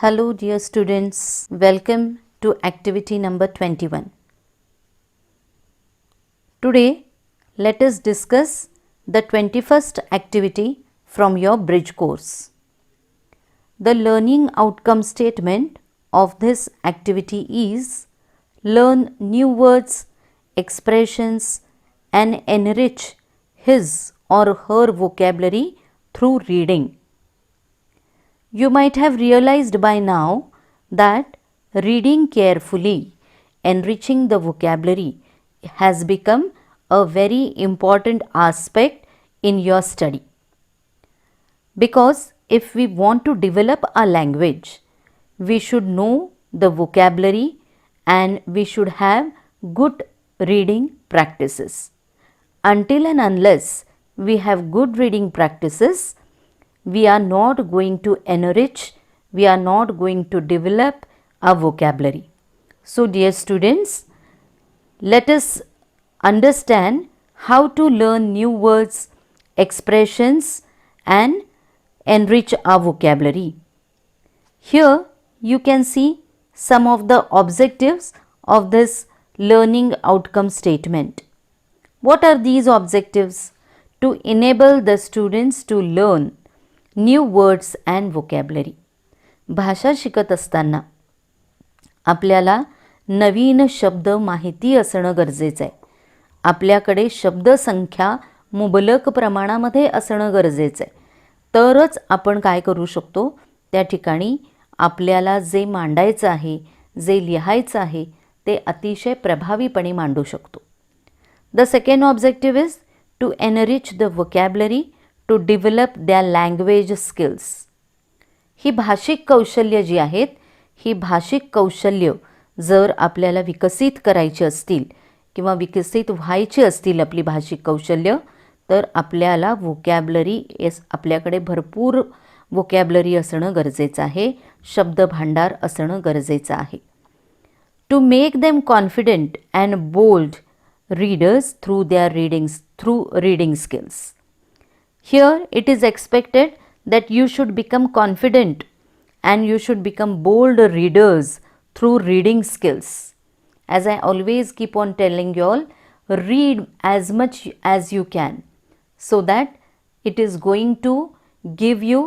Hello dear students, welcome to activity number 21. Today let us discuss the 21st activity from your bridge course. The learning outcome statement of this activity is learn new words, expressions and enrich his or her vocabulary through reading. You might have realized by now that reading carefully, enriching the vocabulary has become a very important aspect in your study. Because if we want to develop a language, we should know the vocabulary and we should have good reading practices. Until and unless we have good reading practices, we are not going to enrich, we are not going to develop our vocabulary. So dear students, let us understand how to learn new words, expressions and enrich our vocabulary. Here you can see some of the objectives of this learning outcome statement. What are these objectives? To enable the students to learn new words and vocabulary. भाषा शिकत असताना आपल्याला नवीन शब्द माहिती असणं गरजेचं आहे. आपल्याकडे शब्दसंख्या मुबलक प्रमाणामध्ये असणं गरजेचं आहे. तरच आपण काय करू शकतो, त्या ठिकाणी आपल्याला जे मांडायचं आहे, जे लिहायचं आहे ते अतिशय प्रभावीपणे मांडू शकतो. The second objective is to enrich the vocabulary to develop the language skills. ही भाषिक कौशल्य जी आहेत, ही भाषिक कौशल्य जर आपल्याला विकसित करायची असतील किंवा विकसित व्हायची असतील आपली भाषिक कौशल्य, तर आपल्याला व्होकॅब्लरी आपल्याकडे भरपूर व्होकॅब्लरी असणं गरजेचं आहे, शब्द भांडार असणं गरजेचं आहे. To make them confident and bold readers through their reading skills. Here it is expected that you should become confident and you should become bold readers through reading skills. As I always keep on telling you all, read as much as you can so that it is going to give you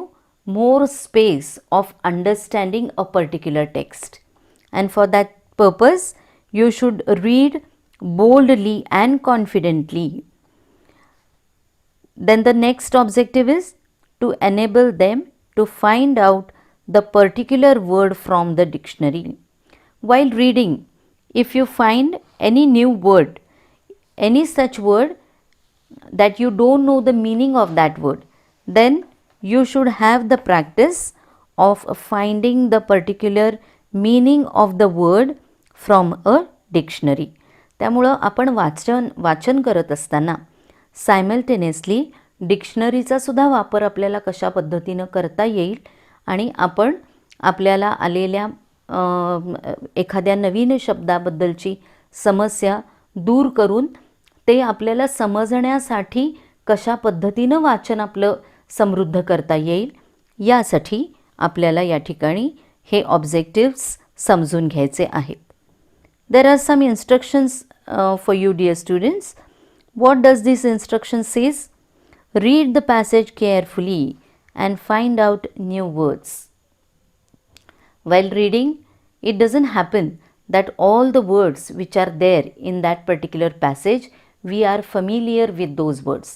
more space of understanding a particular text. And for that purpose, you should read boldly and confidently. Then the next objective is to enable them to find out the particular word from the dictionary. While reading, if you find any new word, any such word that you don't know the meaning of that word, then you should have the practice of finding the particular meaning of the word from a dictionary. त्यामुळं आपण वाचन करत असताना simultaneously डिक्शनरीचा सुद्धा वापर आपल्याला कशा पद्धतीनं करता येईल आणि आपण आपल्याला आलेल्या एखाद्या नवीन शब्दाबद्दलची समस्या दूर करून ते आपल्याला समजण्यासाठी कशा पद्धतीनं वाचन आपलं समृद्ध करता येईल, यासाठी आपल्याला या ठिकाणी हे ऑब्जेक्टिव्स समजून घ्यायचे आहेत. There are some instructions for you dear students. What does this instruction says? Read the passage carefully and find out new words. While reading, it doesn't happen that all the words which are there in that particular passage, we are familiar with those words.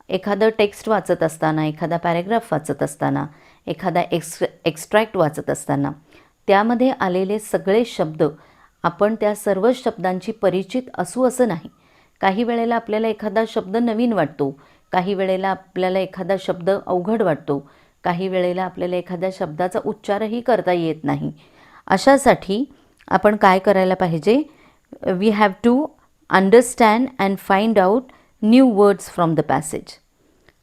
एखादं text वाचत असताना, एखादा paragraph वाचत असताना, एखादा extract वाचत असताना त्यामध्ये आलेले सगळे शब्द आपण त्या सर्व शब्दांची परिचित असू असं नाही. काही वेळेला आपल्याला एखादा शब्द नवीन वाटतो, काही वेळेला आपल्याला एखादा शब्द अवघड वाटतो, काही वेळेला आपल्याला एखाद्या शब्दाचा उच्चारही करता येत नाही. अशासाठी आपण काय करायला पाहिजे? We have to understand and find out new words from the passage.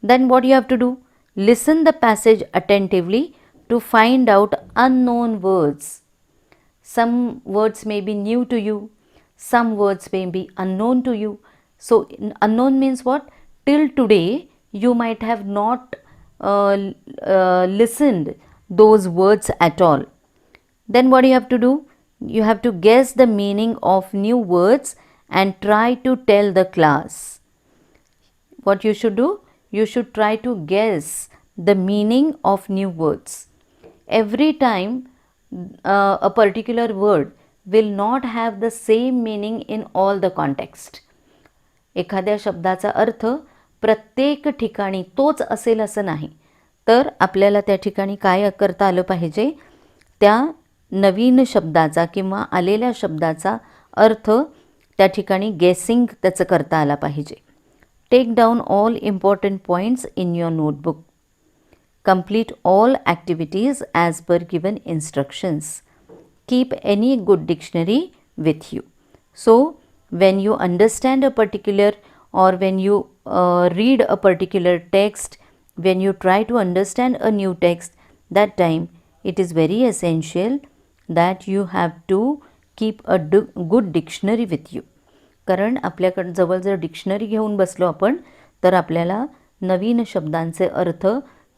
Then what you have to do? Listen the passage attentively to find out unknown words. Some words may be new to you, some words may be unknown to you. So unknown means what? Till today you might have not listened those words at all. Then what you have to do? You have to guess the meaning of new words and try to tell the class. What you should do? You should try to guess the meaning of new words. Every time a particular word will not have the same meaning in all the context. एखाद्या शब्दाचा अर्थ प्रत्येक ठिकाणी तोच असेल असं नाही. तर आपल्याला त्या ठिकाणी काय करता आलं पाहिजे? त्या नवीन शब्दाचा किंवा आलेल्या शब्दाचा अर्थ त्या ठिकाणी गेसिंग त्याचं करता आला पाहिजे. Take down all important points in your notebook. Complete all activities as per given instructions. Keep any good dictionary with you. So, when you understand a particular or when you read a particular text, when you try to understand a new text, that time it is very essential that you have to keep a good dictionary with you. कारण आपल्याकडे जवळ जर dictionary घेऊन बसलो आपण तर आपल्याला नवीन शब्दांचे अर्थ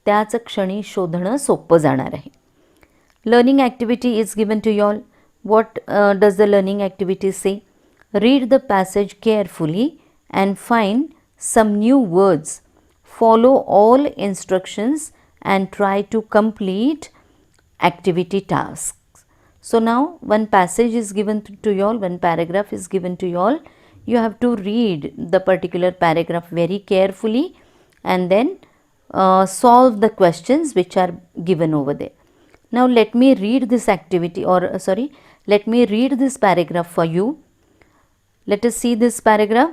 त्याच क्षणी शोधणं सोपं जाणार आहे. Learning activity is given to you all. What does the learning activity say? Read the passage carefully and find some new words. Follow all instructions and try to complete activity tasks. So now one passage is given to you all, one paragraph is given to you all. You have to read the particular paragraph very carefully and then solve the questions which are given over there. Now let me read this activity let me read this paragraph for you. Let us see this paragraph.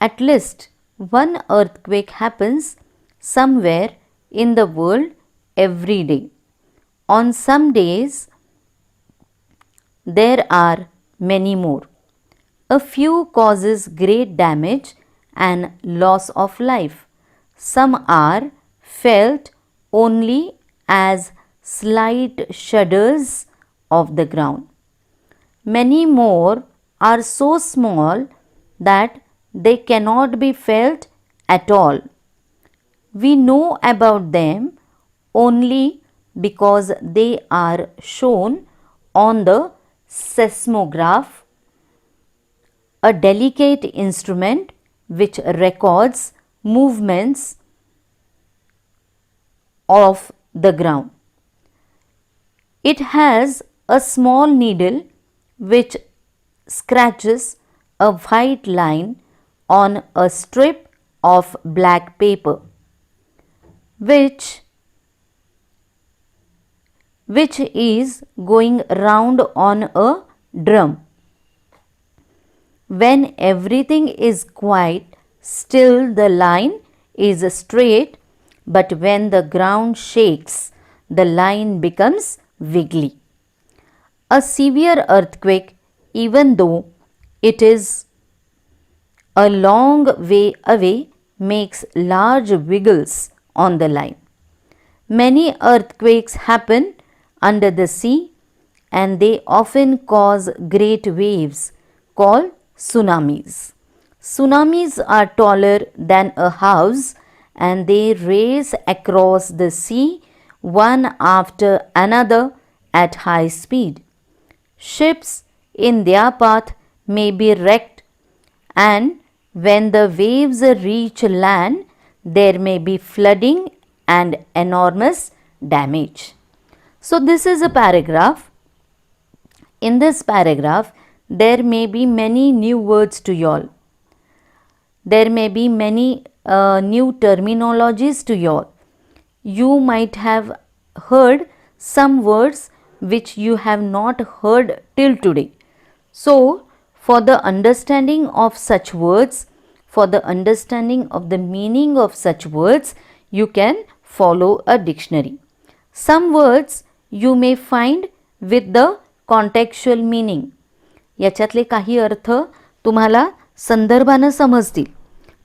At least one earthquake happens somewhere in the world every day. On some days there are many more. A few causes great damage and loss of life. Some are felt only as slight shudders of the ground. Many more are so small that they cannot be felt at all. We know about them only because they are shown on the seismograph, a delicate instrument which records movements of the ground. It has a small needle which scratches a white line on a strip of black paper, which is going round on a drum. When everything is quite still, the line is straight, but when the ground shakes, the line becomes wiggly. A severe earthquake, even though it is a long way away, makes large wiggles on the line. Many earthquakes happen under the sea, and they often cause great waves called tsunamis. Tsunamis are taller than a house and they race across the sea one after another at high speed. Ships in their path may be wrecked, and when the waves reach land, there may be flooding and enormous damage. So this is a paragraph. In this paragraph, there may be many new words to you all. There may be many new terminologies to you all. You might have heard some words which you have not heard till today. So, for the understanding of such words, for the understanding of the meaning of such words, you can follow a dictionary. Some words you may find with the contextual meaning. याच्यातले काही अर्थ तुम्हाला संदर्भानं समजतील,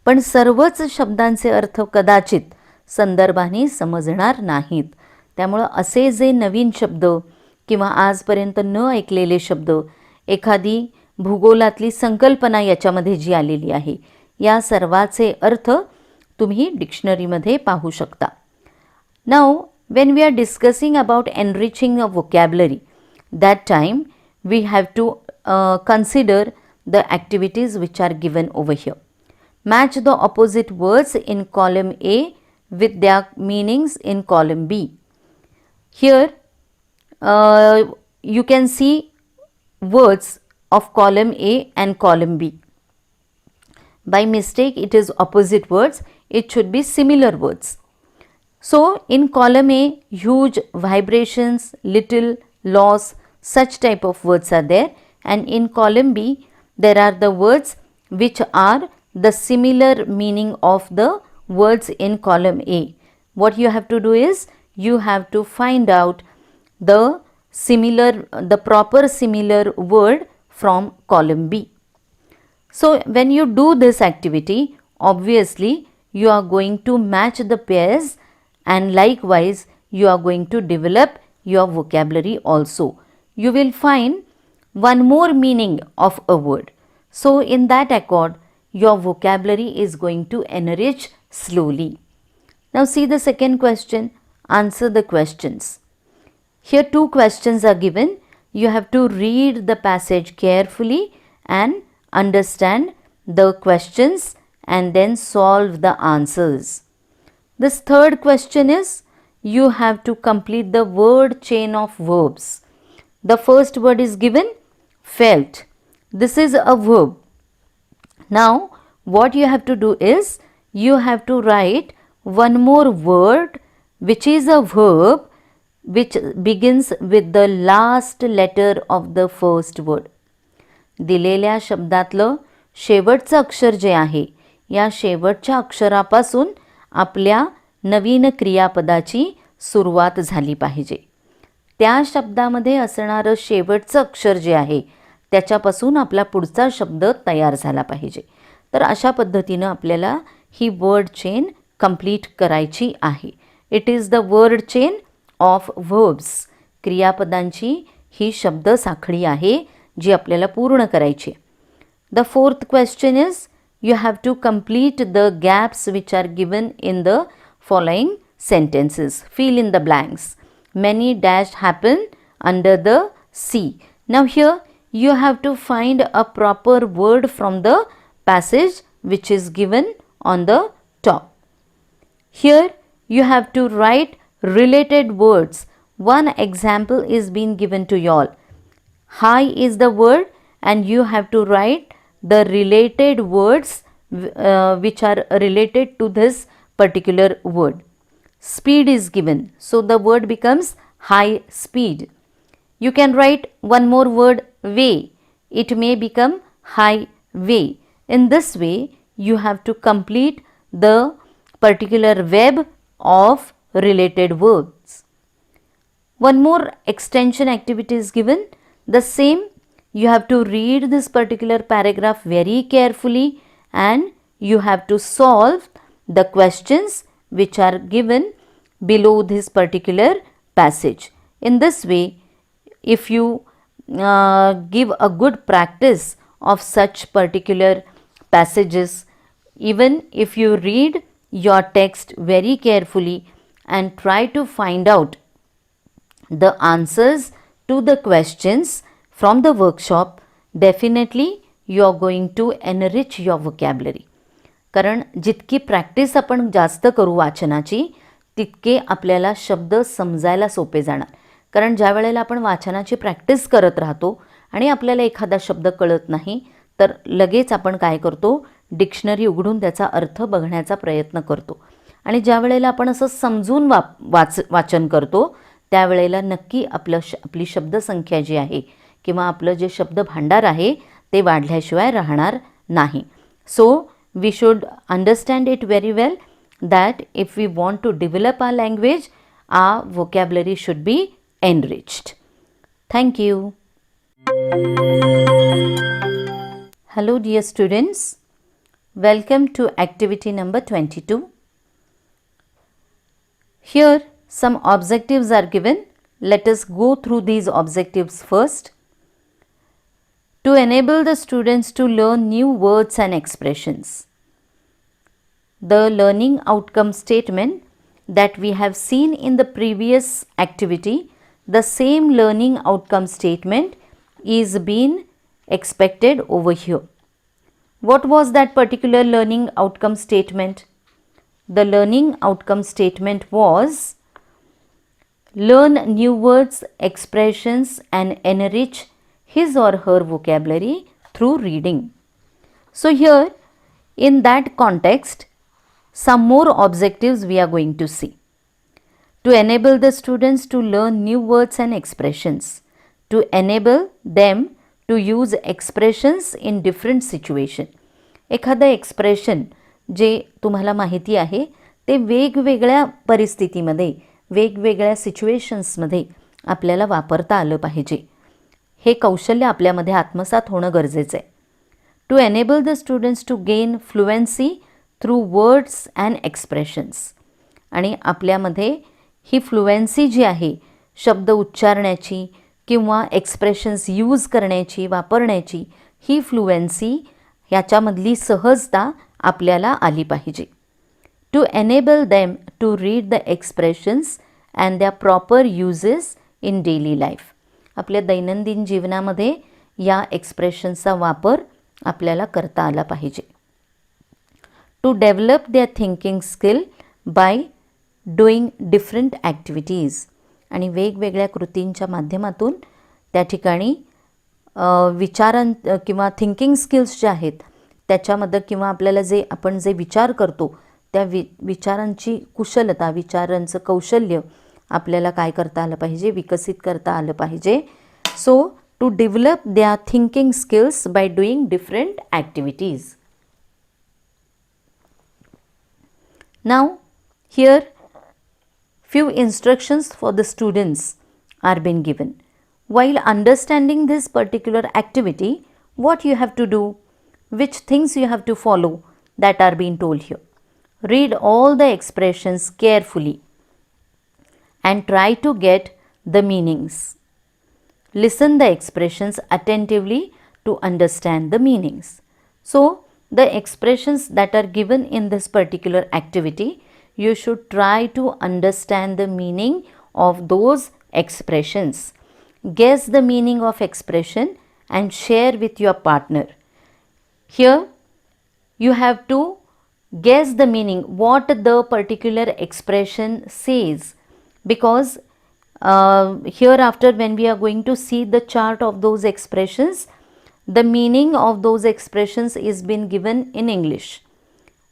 पण सर्वच शब्दांचे अर्थ कदाचित संदर्भाने समजणार नाहीत. त्यामुळं असे जे नवीन शब्द किंवा आजपर्यंत न ऐकलेले शब्द, एखादी भूगोलातली संकल्पना याच्यामध्ये जी आलेली आहे, या सर्वाचे अर्थ तुम्ही डिक्शनरीमध्ये पाहू शकता. Now When we are discussing about enriching a vocabulary, that time we have to consider the activities which are given over here. Match the opposite words in column A with their meanings in column B. Here you can see words of column A and column B. By mistake it is opposite words, it should be similar words. So in column A, huge, vibrations, little, loss, such type of words are there, and in column B there are the words which are the similar meaning of the words in column A. What you have to do is you have to find out the proper similar word from column B. So when you do this activity, obviously you are going to match the pairs, and likewise you are going to develop your vocabulary also. You will find one more meaning of a word. So in that accord, your vocabulary is going to enrich slowly. Now see the second question. Answer the questions. Here two questions are given. You have to read the passage carefully and understand the questions and then solve the answers. This third question is, you have to complete the word chain of verbs. The first word is given, felt. This is a verb. Now what you have to do is, you have to write one more word which is a verb which begins with the last letter of the first word. दिलेल्या शब्दातलं शेवटचं अक्षर जे आहे, या शेवटच्या अक्षरापासून आपल्या नवीन क्रियापदाची सुरुवात झाली पाहिजे. त्या शब्दामध्ये असणारं शेवटचं अक्षर जे आहे त्याच्यापासून आपला पुढचा शब्द तयार झाला पाहिजे. तर अशा पद्धतीनं आपल्याला ही वर्ड चेन कंप्लीट करायची आहे. It is the word chain of verbs. क्रियापदांची ही शब्द साखळी आहे जी आपल्याला पूर्ण करायची आहे. The fourth question is, you have to complete the gaps which are given in the following sentences. Fill in the blanks. Many dash happen under the sea. Now here you have to find a proper word from the passage which is given on the top. Here you have to write related words. One example is being given to you all. High is the word and you have to write the related words which are related to this particular word. Speed is given, so the word becomes high speed. You can write one more word, way. It may become high way. In this way you have to complete the particular web of related words. One more extension activity is given. The same, you have to read this particular paragraph very carefully and you have to solve the questions which are given below this particular passage. In this way, if you give a good practice of such particular passages, even if you read your text very carefully and try to find out the answers to the questions from the workshop, definitely you are going to enrich your vocabulary. कारण जितकी practice आपण जास्त करू वाचनाची, तितके आपल्याला शब्द समजायला सोपे जाणार. कारण ज्या वेळेला आपण वाचनाची प्रॅक्टिस करत राहतो आणि आपल्याला एखादा शब्द कळत नाही, तर लगेच आपण काय करतो, डिक्शनरी उघडून त्याचा अर्थ बघण्याचा प्रयत्न करतो. आणि ज्या वेळेला आपण असं समजून वाचन करतो, त्यावेळेला नक्की आपली शब्दसंख्या जी आहे किंवा आपलं जे शब्द भांडार आहे ते वाढल्याशिवाय राहणार नाही. सो we should understand it very well that if we want to develop our language, our vocabulary should be enriched. Thank you. Hello dear students, welcome to activity number 22. Here some objectives are given. Let us go through these objectives first. To enable the students to learn new words and expressions. The learning outcome statement, that we have seen in the previous activity, the same learning outcome statement is being expected over here. What was that particular learning outcome statement? The learning outcome statement was learn new words, expressions and enrich his or her vocabulary through reading. So here in that context, some more objectives we are going to see. To enable the students to learn new words and expressions, to enable them to use expressions in different situation. एखादं expression जे तुम्हाला माहिती आहे ते वेगवेगळ्या परिस्थितीमध्ये, वेगवेगळ्या सिच्युएशन्समध्ये आपल्याला वापरता आलं पाहिजे. हे कौशल्य आपल्यामध्ये आत्मसात होणं गरजेचं आहे. To enable the students to gain fluency through words and expressions. आणि आपल्यामध्ये ही फ्लुएन्सी जी आहे, शब्द उच्चारण्याची किंवा एक्सप्रेशन्स यूज करण्याची, वापरण्याची, ही फ्लुएन्सी याच्यामधली सहजता आपल्याला आली पाहिजे. To enable them to read the expressions and the proper uses in daily life. आपल्या दैनंदिन जीवनामध्ये या एक्सप्रेशन्सचा वापर आपल्याला करता आला पाहिजे. To develop their thinking skill by doing different activities. आणि वेगवेगळ्या कृतींच्या माध्यमातून त्या ठिकाणी विचारां किंवा थिंकिंग स्किल्स जे आहेत त्याच्यामध्ये किंवा आपल्याला जे आपण जे विचार करतो त्या विचारांची कुशलता, विचारांचं कौशल्य आपल्याला काय करता आलं पाहिजे, विकसित करता आलं पाहिजे. So to develop their thinking skills by doing different activities. Now here few instructions for the students are been given. While understanding this particular activity, what you have to do, which things you have to follow, that are being told here. Read all the expressions carefully and try to get the meanings. Listen the expressions attentively to understand the meanings. So, the expressions that are given in this particular activity, you should try to understand the meaning of those expressions. Guess the meaning of expression and share with your partner. Here you have to guess the meaning, what the particular expression says, because hereafter when we are going to see the chart of those expressions, the meaning of those expressions is being given in English.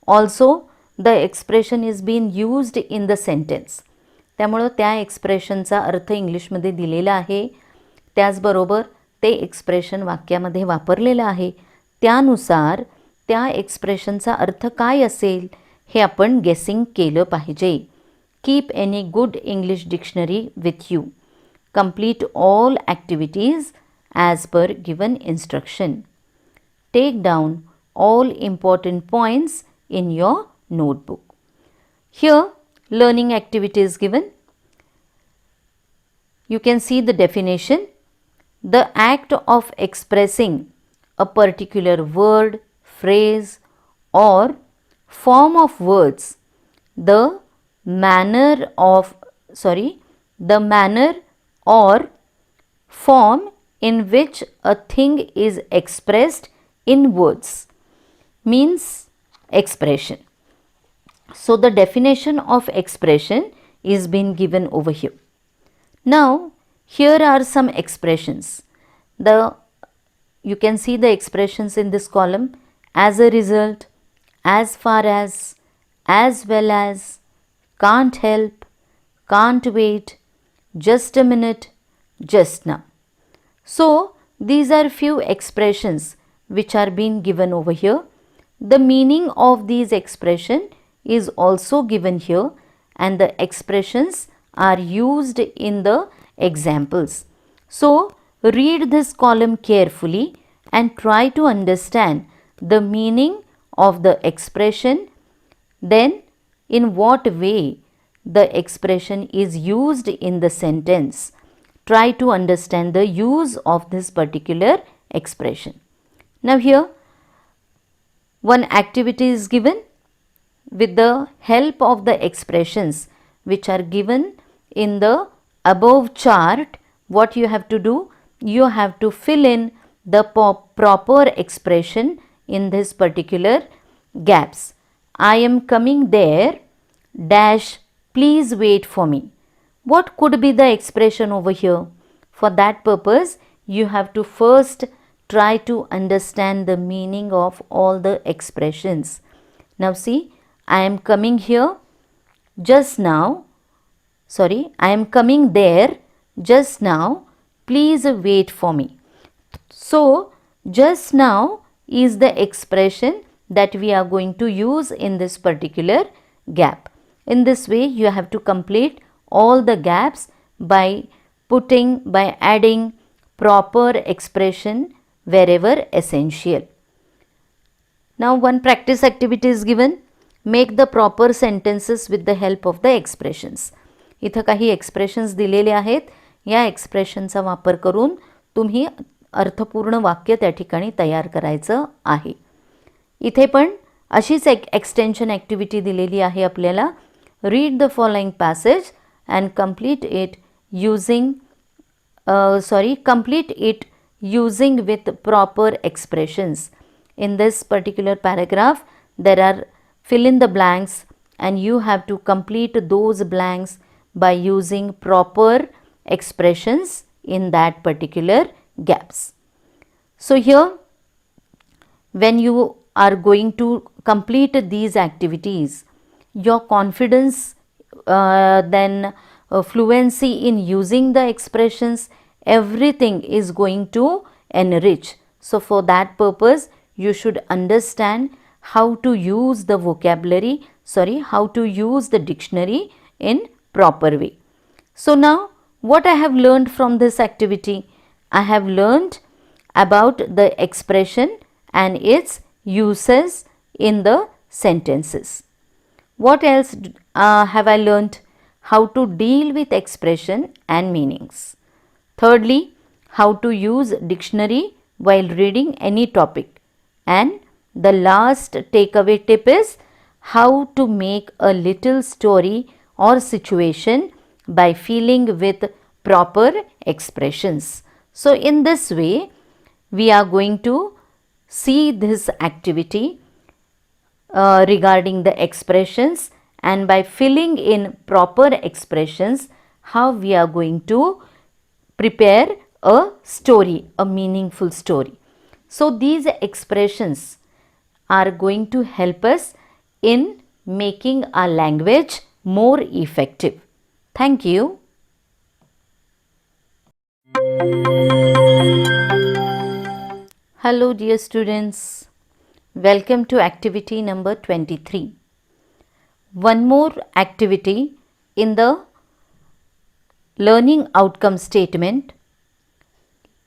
Also the expression is being used in the sentence. त्यामुळं त्या एक्सप्रेशनचा अर्थ इंग्लिशमध्ये दिलेला आहे, त्याचबरोबर ते expression वाक्यामध्ये वापरलेलं आहे. त्यानुसार त्या एक्सप्रेशनचा अर्थ काय असेल हे आपण गेसिंग केलं पाहिजे. Keep any good English dictionary with you. Complete all activities as per given instruction. Take down all important points in your notebook. Here learning activity is given. You can see the definition. The act of expressing a particular word, phrase or form of words, the manner or form in which a thing is expressed in words means expression. So the definition of expression is being given over here. Now here are some expressions. You can see the expressions in this column: as a result, as far as well as, can't help, can't wait, just a minute, just now. So these are few expressions which are being given over here. The meaning of these expression is also given here and the expressions are used in the examples. So read this column carefully and try to understand the meaning of the expression, then in what way the expression is used in the sentence. Try to understand the use of this particular expression. Now here one activity is given. With the help of the expressions, which are given in the above chart, what you have to do? You have to fill in the proper expression in this particular gaps. I am coming there, dash, please wait for me. What could be the expression over here? For that purpose, you have to first try to understand the meaning of all the expressions. Now see, I am coming here just now. Sorry, I am coming there just now. Please wait for me. So, just now is the expression that we are going to use in this particular gap. In this way, you have to complete all the gaps by adding proper expression wherever essential. Now, one practice activity is given. Make the proper sentences with the help of the expressions. इथं काही expressions दिलेले आहेत. या एक्सप्रेशनचा वापर करून तुम्ही अर्थपूर्ण वाक्य त्या ठिकाणी तयार करायचं आहे. इथे पण अशीच एक एक्सटेन्शन ॲक्टिव्हिटी दिलेली आहे आपल्याला. Read the following passage and complete it using with proper expressions. In this particular paragraph, there are fill in the blanks and you have to complete those blanks by using proper expressions in that particular gaps. So here, when you are going to complete these activities, your confidence, fluency in using the expressions, everything is going to enrich. So for that purpose, you should understand how to use the how to use the dictionary in proper way. So now, what I have learned from this activity? I have learned about the expression and its uses in the sentences. What else have I learned? How to deal with expression and meanings. Thirdly, how to use dictionary while reading any topic. And the last takeaway tip is how to make a little story or situation by filling with proper expressions. So in this way, we are going to see this activity regarding the expressions, and by filling in proper expressions, how we are going to prepare a story, a meaningful story. So these expressions are going to help us in making our language more effective. Thank you. Hello dear students, welcome to activity number 23. One more activity in the learning outcome statement.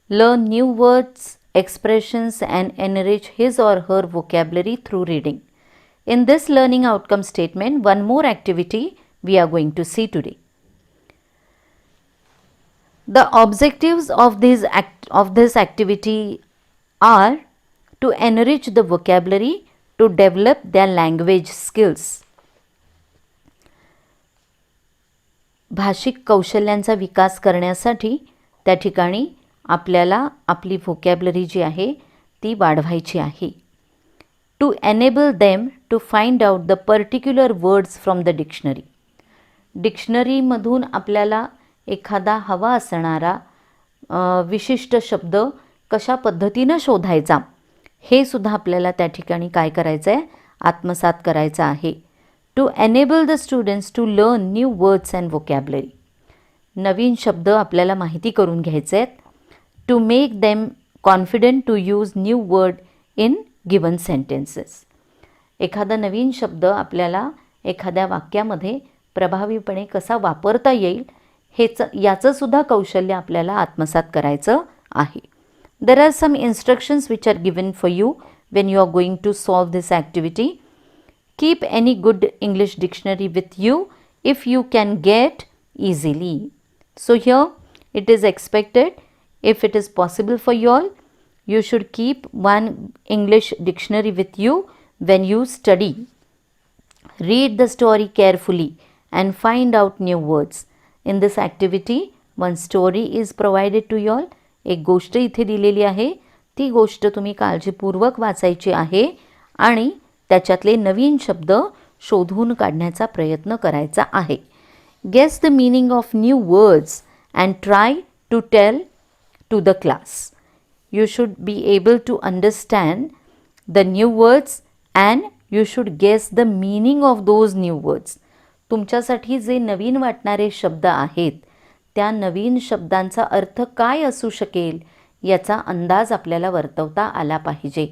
Learn new words, expressions and enrich his or her vocabulary through reading. In this learning outcome statement, one more activity we are going to see today. The objectives of this activity are to enrich the vocabulary, to develop their language skills. भाषिक कौशल्यांचा विकास करण्यासाठी त्या ठिकाणी आपल्याला आपली vocabulary जी आहे ती वाढवायची आहे. To enable them to find out the particular words from the dictionary. डिक्शनरीमधून आपल्याला एखादा हवा असणारा विशिष्ट शब्द कशा पद्धतीनं शोधायचा हे सुद्धा आपल्याला त्या ठिकाणी काय करायचं आहे, आत्मसात करायचं आहे. To enable the students to learn new words and vocabulary. नवीन शब्द आपल्याला माहिती करून घ्यायचे आहेत. To make them confident to use new word in given sentences. एखादा नवीन शब्द आपल्याला एखाद्या वाक्यामध्ये प्रभावीपणे कसा वापरता येईल याचं सुद्धा कौशल्य आपल्याला आत्मसात करायचं आहे. There are some instructions which are given for you when you are going to solve this activity. Keep any good English dictionary with you if you can get easily. So here it is expected, if it is possible for you all, you should keep one English dictionary with you when you study. Read the story carefully and find out new words. In this activity, one story is provided to you all. एक गोष्ट इथे दिलेली आहे, ती गोष्ट तुम्ही काळजीपूर्वक वाचायची आहे आणि त्याच्यातले नवीन शब्द शोधून काढण्याचा प्रयत्न करायचा आहे. Guess the meaning of new words and try to tell to the class. You should be able to understand the new words and you should guess the meaning of those new words. तुमच्यासाठी जे नवीन वाटणारे शब्द आहेत, त्या नवीन शब्दांचा अर्थ काय असू शकेल याचा अंदाज आपल्याला वर्तवता आला पाहिजे.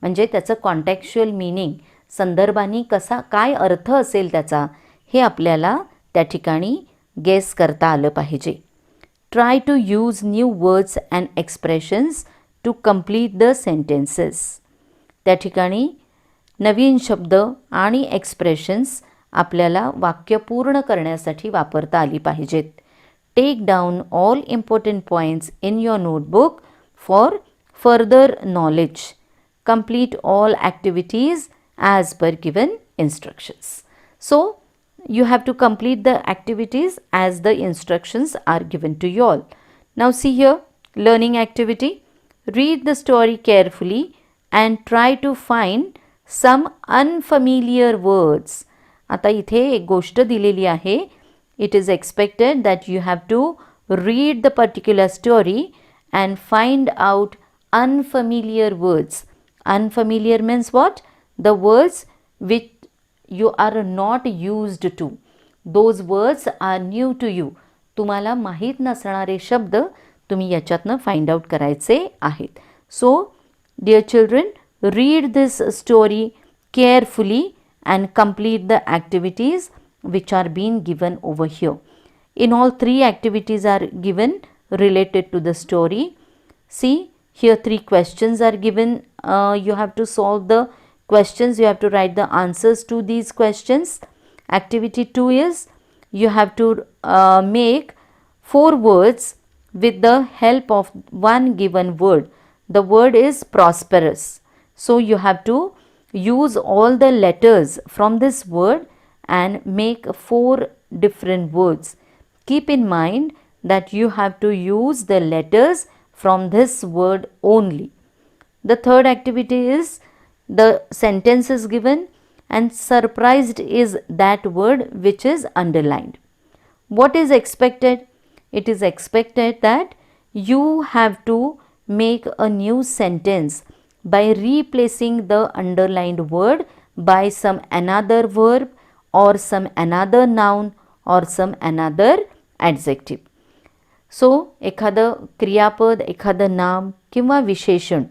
म्हणजे त्याचं कॉन्टेक्स्चुअल मीनिंग, संदर्भाने कसा काय अर्थ असेल त्याचा, हे आपल्याला त्या ठिकाणी गेस करता आलं पाहिजे. Try to use new words and expressions to complete the sentences. त्या ठिकाणी नवीन शब्द आणि एक्सप्रेशन्स आपल्याला वाक्य पूर्ण करण्यासाठी वापरता आली पाहिजेत. Take down all important points in your notebook for further knowledge. Complete all activities as per given instructions. So you have to complete the activities as the instructions are given to you all. Now see here, learning activity. Read the story carefully and try to find some unfamiliar words. आता इथे एक गोष्ट दिलेली आहे. It is expected that you have to read the particular story and find out unfamiliar words. Unfamiliar means what? The words which you are not used to. Those words are new to you. तुम्हाला माहीत नसणारे शब्द तुम्ही याच्यातनं find out करायचे आहेत. So dear children, read this story carefully and complete the activities which are being given over here. In all, 3 activities are given related to the story. See, here 3 questions are given. You have to solve the questions. You have to write the answers to these questions. Activity 2 is you have to make 4 words with the help of one given word. The word is prosperous. So you have to use all the letters from this word and make 4 different words. Keep in mind that you have to use the letters from this word only. The third activity is the sentence is given and surprised is that word which is underlined. What is expected? It is expected that you have to make a new sentence by replacing the underlined word by some another verb or some another noun or some another adjective. So, एखादं क्रियापद, एखादं नाम किंवा विशेषण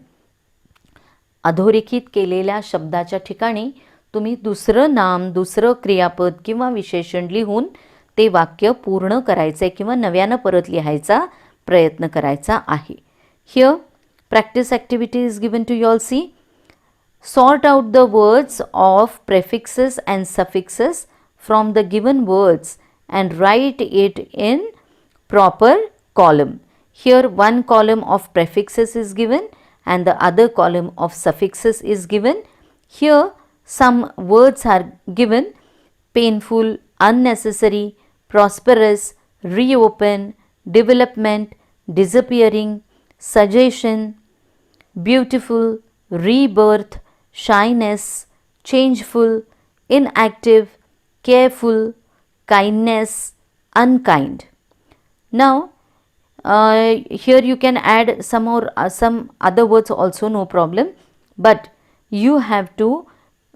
अधोरेखित केलेल्या शब्दाच्या ठिकाणी तुम्ही दुसरं नाम, दुसरं क्रियापद किंवा विशेषण लिहून ते वाक्य पूर्ण करायचे किंवा नव्यानं परत लिहायचा प्रयत्न करायचा आहे. Here practice activity is given to you all. See, sort out the words of prefixes and suffixes from the given words and write it in proper column. Here one column of prefixes is given and the other column of suffixes is given. Here some words are given: painful, unnecessary, prosperous, reopen, development, disappearing, suggestion, beautiful, rebirth, shyness, changeful, inactive, careful, kindness, unkind. Now, here you can add some other words also, no problem. But you have to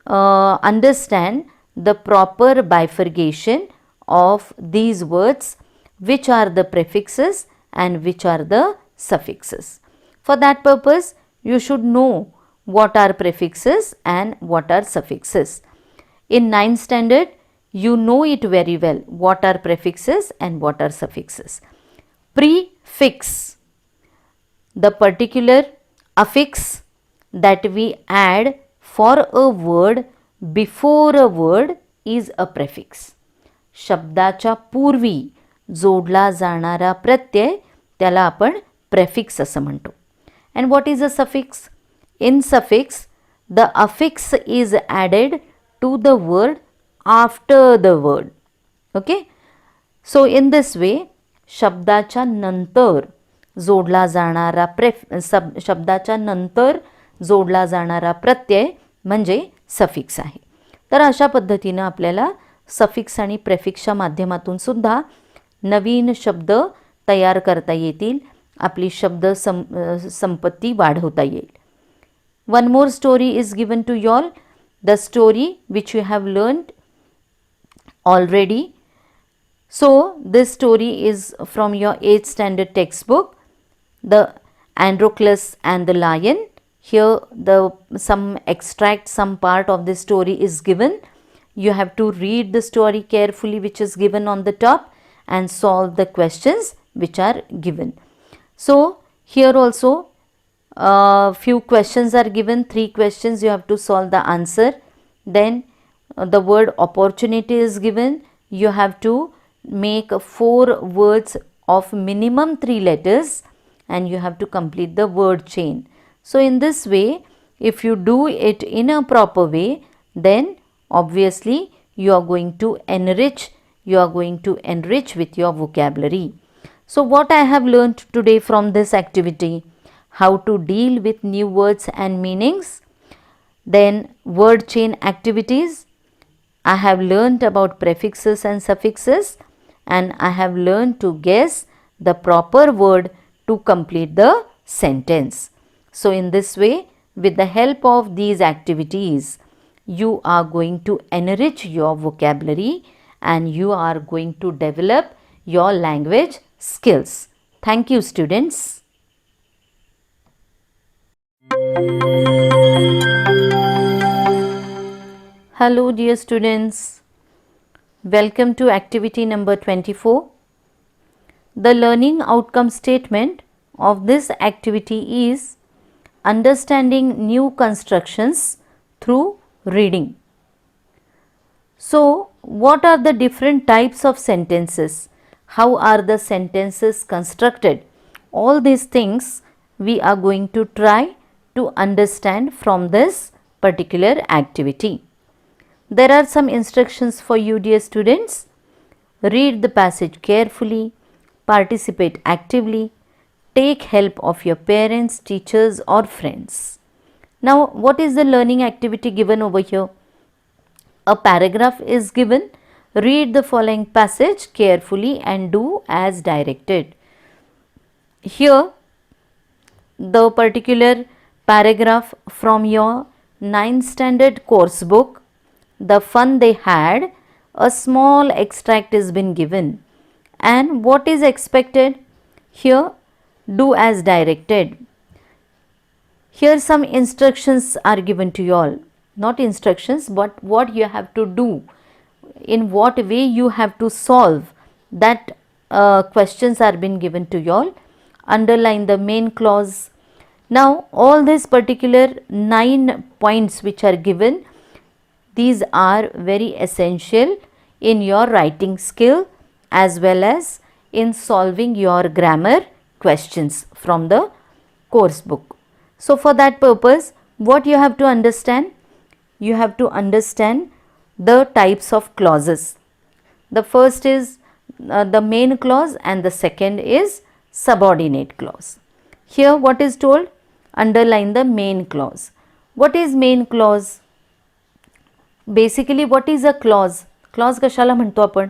understand the proper bifurcation of these words, which are the prefixes and which are the suffixes. For that purpose, you should know what are prefixes and what are suffixes. In 9th standard, you know it very well what are prefixes and what are suffixes. Prefix, the particular affix that we add for a word before a word is a prefix. शब्दाच्या पूर्वी जोडला जाणारा प्रत्यय त्याला आपण prefix असं म्हणतो. And what is a suffix? In suffix, the affix is added to the word after the word. Okay. So in this way शब्दाच्या नंतर जोडला जाणारा शब्दाच्या नंतर जोडला जाणारा प्रत्यय म्हणजे सफिक्स आहे. तर अशा पद्धतीनं आपल्याला सफिक्स आणि प्रेफिक्सच्या माध्यमातून सुद्धा नवीन शब्द तयार करता येतील, आपली संपत्ती वाढवता येईल. One more story is given to you all. The story which you have learned already. So this story is from your 8th standard textbook, The Androclus and the Lion. Here some extract, some part of this story is given. You have to read the story carefully which is given on the top and solve the questions which are given. So here also few questions are given, 3 questions, you have to solve the answer. Then the word opportunity is given. You have to make 4 words of minimum 3 letters and you have to complete the word chain. So in this way, if you do it in a proper way, then obviously you are going to enrich with your vocabulary. So what I have learned today from this activity: how to deal with new words and meanings, then word chain activities. I have learnt about prefixes and suffixes, and I have learned to guess the proper word to complete the sentence. So in this way, with the help of these activities, you are going to enrich your vocabulary and you are going to develop your language skills. Thank you, students. Hello dear students, welcome to activity number 24. The learning outcome statement of this activity is understanding new constructions through reading. So what are the different types of sentences? How are the sentences constructed? All these things we are going to try to understand from this particular activity. There are some instructions for you, dear students. Read the passage carefully, participate actively, take help of your parents, teachers or friends. Now, what is the learning activity given over here? A paragraph is given. Read the following passage carefully and do as directed. Here, the particular paragraph from your 9th standard course book, The Fun They Had, a small extract is been given. And what is expected? Here, do as directed. Here some instructions are given to you all. Not instructions, but what you have to do. In what way you have to solve that questions are been given to you all. Underline the main clause. Now all these particular 9 points which are given, these are very essential in your writing skill as well as in solving your grammar questions from the course book. So for that purpose, what you have to understand? You have to understand the types of clauses. The first is the main clause and the second is subordinate clause. Here what is told? Underline the main clause. What is main clause? Basically what is a clause? Clause कशाला म्हणतो आपण?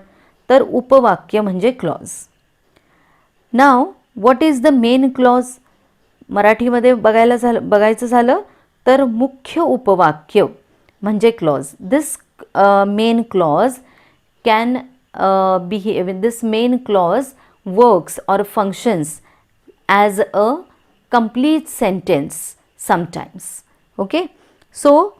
तर उपवाक्य म्हणजे clause. Now what is the main clause? मराठीमध्ये बघायचं झालं तर मुख्य उपवाक्य म्हणजे clause. This main clause can this main clause works or functions as a complete sentence sometimes. Okay, so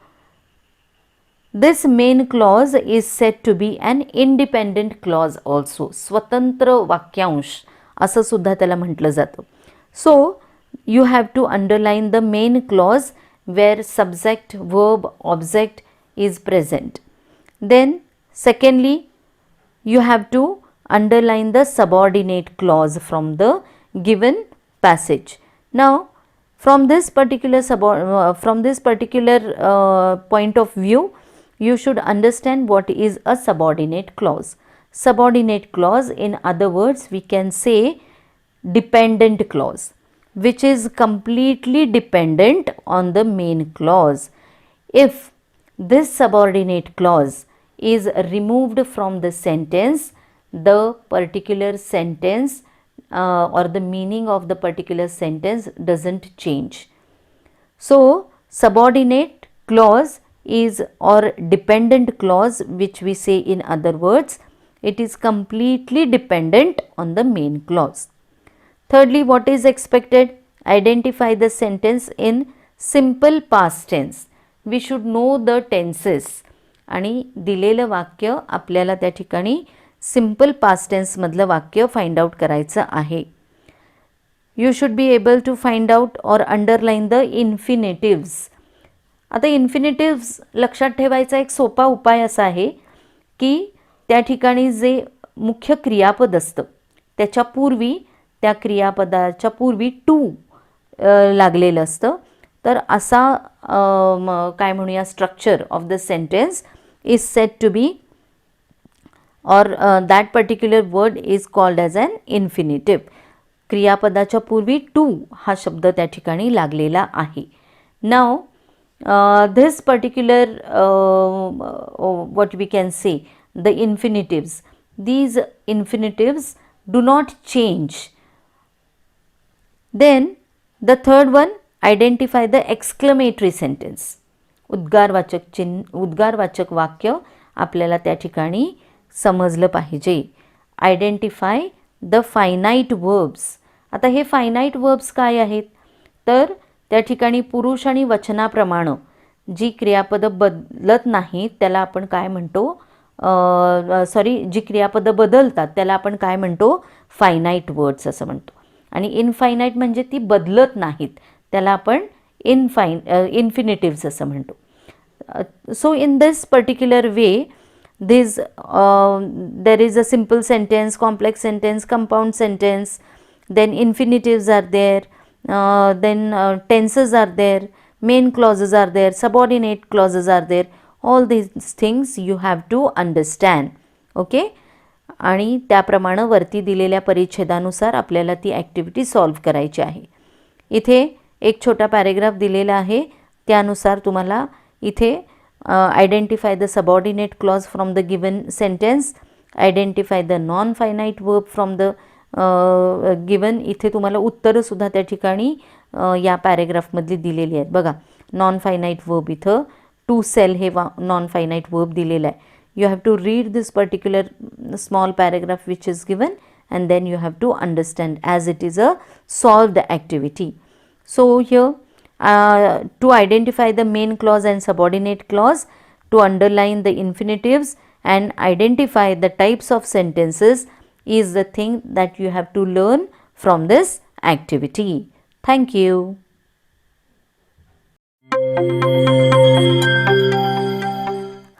this main clause is said to be an independent clause also. स्वतंत्र वाक्यांश असं सुद्धा त्याला म्हटलं जातं. So you have to underline the main clause where subject, verb, object is present. Then secondly, you have to underline the subordinate clause from the given passage. Now from this particular point of view, you should understand what is a subordinate clause. subordinate clause. In other words, we can say dependent clause, which is completely dependent on the main clause. If this subordinate clause is removed from the sentence, the particular sentence or the meaning of the particular sentence doesn't change. So, subordinate clause is or dependent clause, which we say in other words, it is completely dependent on the main clause. Thirdly, what is expected? Identify the sentence in simple past tense. We should know the tenses. आणि दिलेलं वाक्य आपल्याला त्या ठिकाणी simple past टेन्समधलं वाक्य find out करायचं आहे. You should be able to find out or underline the infinitives. आता इन्फिनेटिव्स लक्षात ठेवायचा एक सोपा उपाय असा आहे की त्या ठिकाणी जे मुख्य क्रियापद असतं त्याच्या पूर्वी, त्या क्रियापदाच्या पूर्वी टू लागलेलं असतं. तर असा काय म्हणूया structure of the sentence is said to be or that particular word is called as an infinitive. क्रियापदाच्या पूर्वी टू हा शब्द त्या ठिकाणी लागलेला आहे. नाव this particular what we can say, the infinitives, these infinitives do not change. Then the third one, identify the exclamatory sentence. उद्गारवाचक वाक्य आपल्याला त्या ठिकाणी समजलं पाहिजे. Identify the finite verbs. आता हे फायनाईट वर्ब्स काय आहेत? तर त्या ठिकाणी पुरुष आणि वचनाप्रमाणे जी क्रियापदं बदलत नाहीत त्याला आपण काय म्हणतो? जी क्रियापदं बदलतात त्याला आपण काय म्हणतो? फायनाईट वर्ड्स असं म्हणतो. आणि इनफायनाईट म्हणजे ती बदलत नाहीत त्याला आपण इन्फिनेटिव्स असं म्हणतो. So in this particular way there is a simple sentence, complex sentence, compound sentence, then infinitives are there, then tenses are there, main clauses are there, subordinate clauses are there. All these things you have to understand. Okay. आणि त्याप्रमाणे वरती दिलेल्या परिच्छेदानुसार आपल्याला ती activity solve करायची आहे. इथे एक छोटा पॅरेग्राफ दिलेला आहे, त्यानुसार तुम्हाला इथे identify the subordinate clause from the given sentence, identify the non-finite verb from the given. इथे तुम्हाला उत्तरंसुद्धा त्या ठिकाणी या पॅरेग्राफमधली दिलेली आहेत. बघा, नॉन फायनाईट वर्ब इथं टू सेल हे नॉन फायनाईट वर्ब दिलेलं आहे. You have to read this particular small paragraph which is given and then you have to understand as it is a solved activity. So here to identify the main clause and subordinate clause, to underline the infinitives and identify the types of sentences is the thing that you have to learn from this activity. Thank you.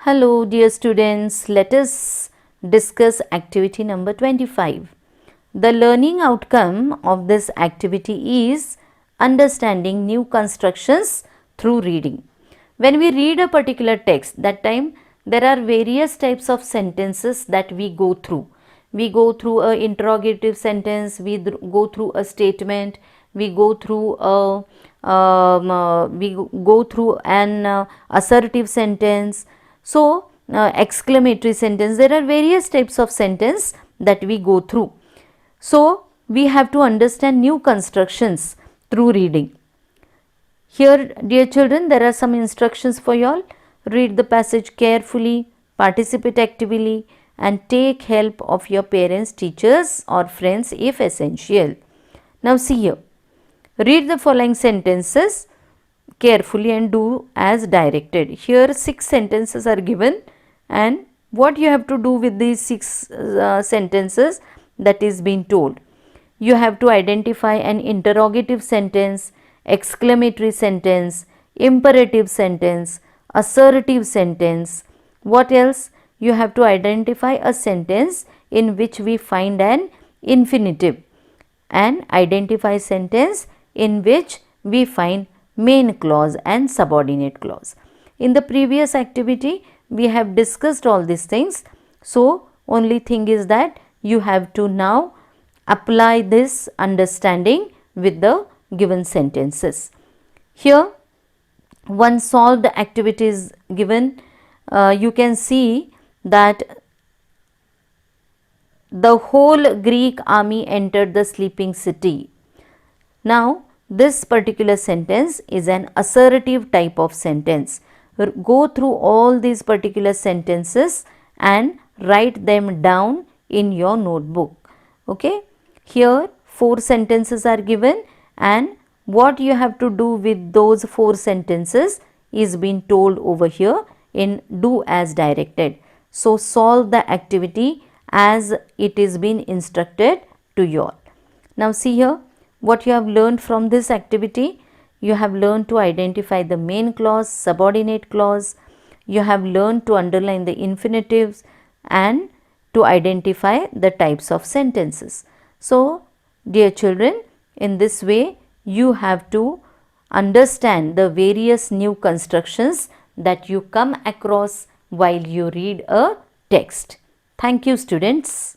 Hello dear students, let us discuss activity number 25. The learning outcome of this activity is understanding new constructions through reading. When we read a particular text, that time there are various types of sentences that we go through. We go through a interrogative sentence, we go through a statement, we go through an assertive sentence. So exclamatory sentence, there are various types of sentence that we go through. So we have to understand new constructions through reading. Here dear children, there are some instructions for you all. Read the passage carefully, participate actively and take help of your parents, teachers or friends if essential. Now see here, read the following sentences carefully and do as directed. Here 6 sentences are given and what you have to do with these 6 sentences that is being told. You have to identify an interrogative sentence, exclamatory sentence, imperative sentence, assertive sentence. What else? You have to identify a sentence in which we find an infinitive and identify sentence in which we find main clause and subordinate clause. In the previous activity we have discussed all these things. So Only thing is that you have to now apply this understanding with the given sentences. Here one solved activity is given. You can see that the whole Greek army entered the sleeping city. Now this particular sentence is an assertive type of sentence. Go through all these particular sentences and write them down in your notebook. Okay, here 4 sentences are given, and what you have to do with those 4 sentences is being told over here in do as directed. So solve the activity as it is been instructed to you all. Now see here what you have learned from this activity. You have learned to identify the main clause, subordinate clause. You have learned to underline the infinitives and to identify the types of sentences. So dear children, in this way you have to understand the various new constructions that you come across while you read a text. Thank you, students.